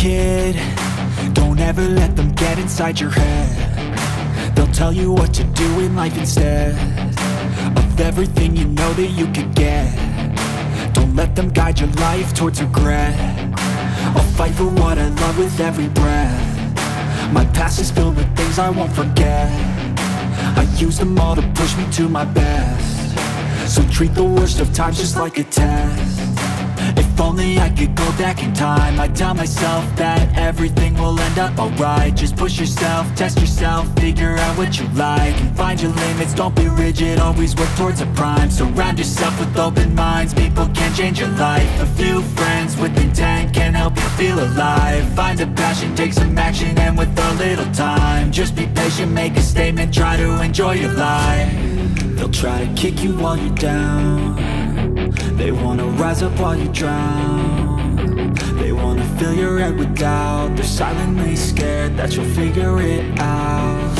kid, don't ever let them get inside your head. They'll tell you what to do in life instead of everything you know that you could get. Don't let them guide your life towards regret. I'll fight for what I love with every breath. My past is filled with things I won't forget. I use them all to push me to my best. So treat the worst of times just like a test. If only I could go back in time, I'd tell myself that everything will end up alright. Just push yourself, test yourself, figure out what you like, and find your limits, don't be rigid, always work towards a prime. Surround yourself with open minds, people can change your life. A few friends with intent can help you feel alive. Find a passion, take some action, and with a little time, just be patient, make a statement, try to enjoy your life. They'll try to kick you while you're down. They wanna rise up while you drown. They wanna fill your head with doubt. They're silently scared that you'll figure it out.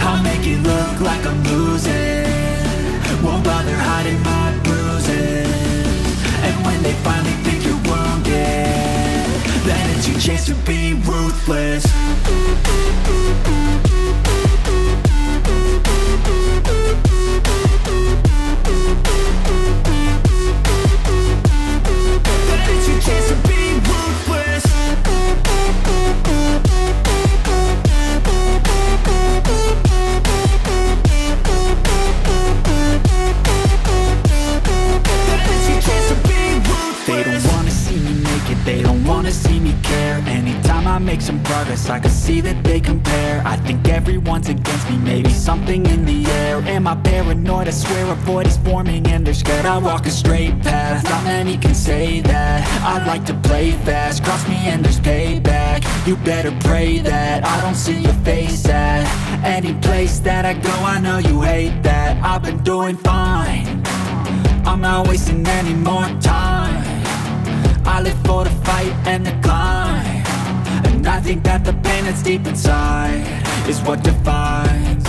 I'll make it look like I'm losing, won't bother hiding my bruises. And when they finally think you're wounded, then it's your chance to be ruthless. Chance to be ruthless. They don't wanna see me make it, they don't wanna see me care. Anytime I make some progress, I can see that they compare. I think everyone's against me, maybe something in the air. Am I paranoid? I swear a void is forming and they're scared I walk a straight path. Not many can say that. I like to play fast, cross me and there's payback. You better pray that I don't see your face at any place that I go. I know you hate that. I've been doing fine, I'm not wasting any more time. I live for the fight and the climb, and I think that the pain that's deep inside is what defines.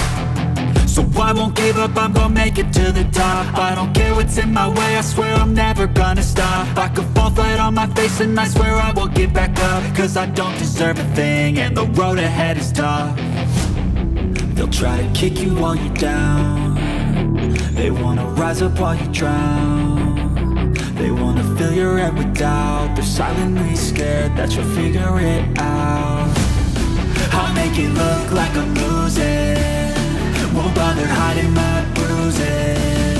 So I won't give up, I'm gonna make it to the top. I don't care what's in my way, I swear I'm never gonna stop. I could fall flat on my face and I swear I will get back up, cause I don't deserve a thing and the road ahead is tough. They'll try to kick you while you're down. They wanna rise up while you drown. They wanna fill your head with doubt. They're silently scared that you'll figure it out. I'll make it look like I'm losing, won't bother hiding my bruises.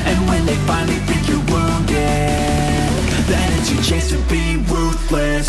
And when they finally think you're wounded, then it's your chance to be ruthless.